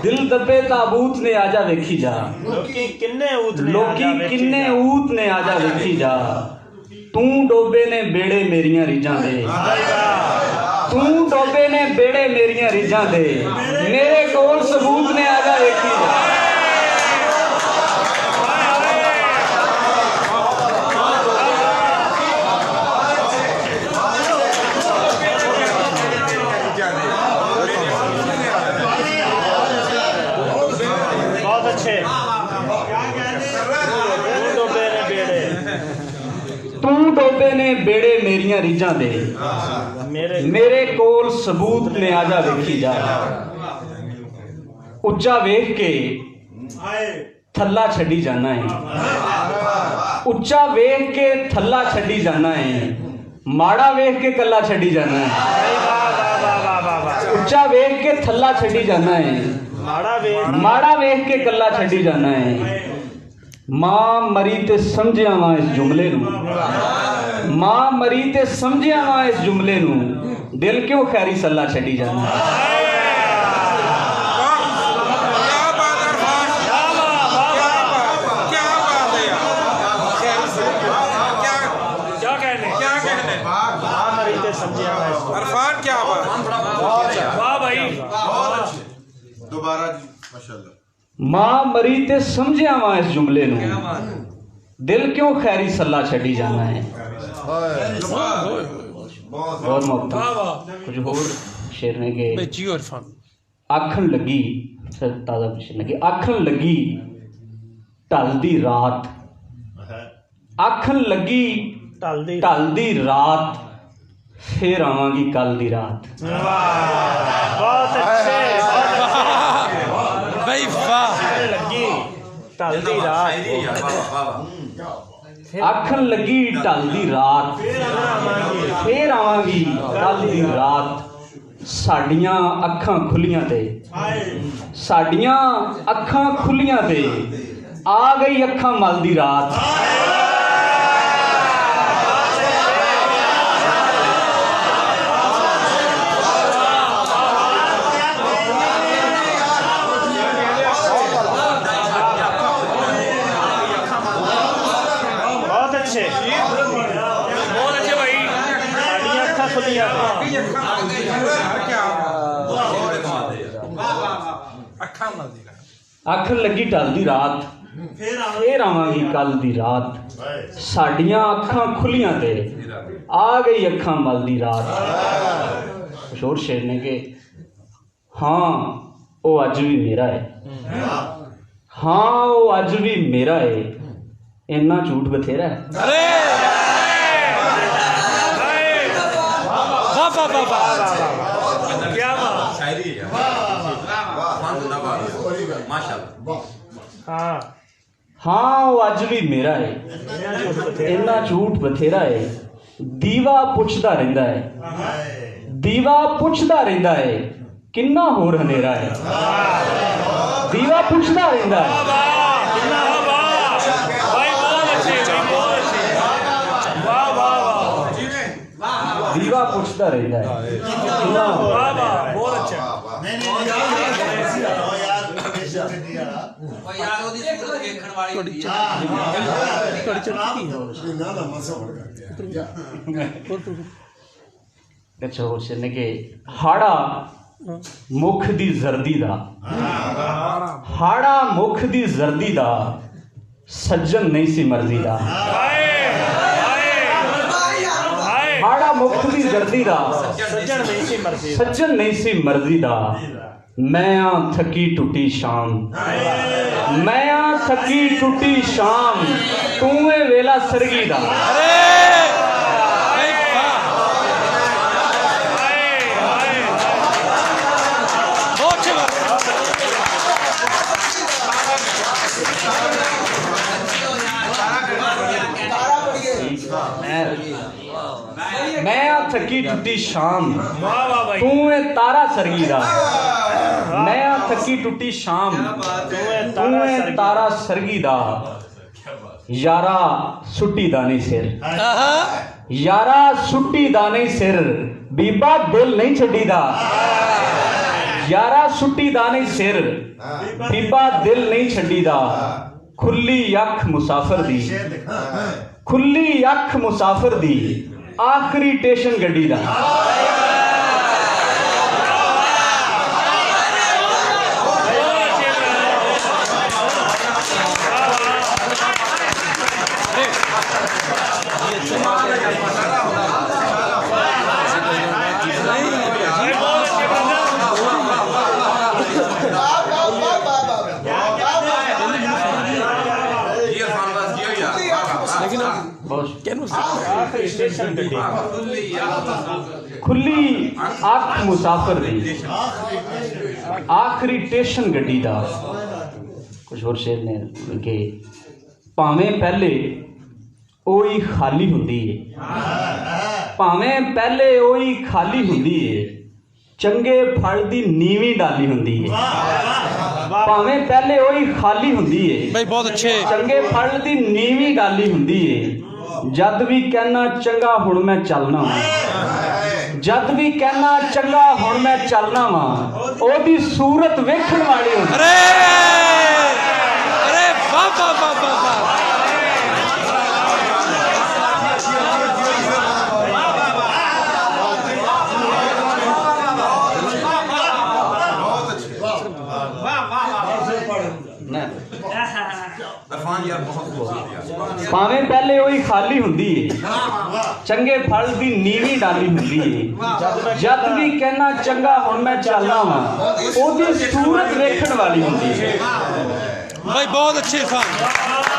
दिल दबे ताबूत ने आजा वेखी जा लोकी किन्ने ऊत ने आजा वेखी जा तू डोबे ने बेड़े मेरियां रीजां दे तू डोबे ने बेड़े मेरियां रीजां दे मेरे कोल सबूत ने आजा वेखी जा तू डोबे ने बेड़े मेरियां रीजां दे मेरे कोल सबूत ने आजा वेखी जा उच्चा वेख के थल्ला छड़ी जाना है उच्चा वेख के थल्ला छड़ी जाना है माड़ा वेख के कल्ला छड़ी जाना है उच्चा वेख के थल्ला छड़ी जाना है माड़ा वेख के कल्ला छड़ी जाना है मां मरी ते समझिया वा इस जुमले नूं मां मरी ते समझिया वा इस जुमले नूं दिल क्यों खैरी सल्ला छड़ी जाना मां मरी ते समझिया वा इस जुमले नूं दिल क्यों खैरी सल्ला छड़ी जाना है बहुत मौका कुछ होर शेर ने के आखन लगी ताजा शेर ने के आखन लगी ढलदी रात आखन लगी ढलदी रात फिर आवांगी कल दी रात बहुत अच्छे आखन लगी ढलदी रात फिर आवांगी कल दी रात साडियां अखां खुलियां ते साडियां अखां खुलियां ते आ गई अखां मल दी रात आखन लगी ढलदी रात फिर आवांगी कल दी रात साडियां अखां खुलियां ते आ गई अखां मल दी रात किशोर शेर ने के हाँ वो अज भी मेरा है हाँ वो अज भी मेरा है इन्ना झूठ बथेरा है हाँ वो अज भी मेरा है इन्ना झूठ बथेरा है दीवा पुछदा रहिंदा है दीवा पुछदा रहिंदा है किन्ना होर हनेरा है दीवा पुछदा रहिंदा है दीवा पुछदा रहिंदा है किन्ना बहुत अच्छा हाड़ा मुख दी जर्दी दा हाड़ा मुख दी जर्दी दा सज्जन नहीं सी मर्जी दा हाड़ा मुख दी जर्दी दा सज्जन नहीं सी मर्जी दा मैं थकी टुटी शाम मैं थकी टुटी शाम तू वेला सरगी दा मैं थकी टुटी शाम तू तारा सरगी दा मैं थकी टुटी शाम तू तारा सरगी दा यारा सुट्टी दानी सिर यारा सुट्टी दानी सिर बीबा दिल नहीं छड़ी दा यारा सुट्टी दा नहीं सिर बीबा दिल नहीं छड्डी दा खुली अख मुसाफिर दी खुली अख मुसाफिर दी आखिरी स्टेशन गड्डी दा आखिरी स्टेशन गड्डी खुली अख मुसाफिर दी आखिरी स्टेशन गड्डी दा कुछ होर शेर ने कि भावें पहले ओही खाली हुंदी है भावें पहले ओही खाली हुंदी है चंगे फल दी नीवी डाली हुंदी है भावें पहले ओही खाली हुंदी है भाई बहुत अच्छे चंगे फल दी नीवी डाली हुंदी है जद भी कहना चंगा हुण मैं चलना जद भी कहना चंगा हुण मैं चलना वा ओदी सूरत वेखण वाली हुंदी अरे अरे वाह वाह वाह वाह वाह भावें पहले ओही खाली हुंदी है चंगे फल दी नीवी डाली हुंदी है जद भी कहना चंगा हुण मैं चलना वा ओदी सूरत वेखण वाली हुंदी है भाई बहुत अच्छे इंसान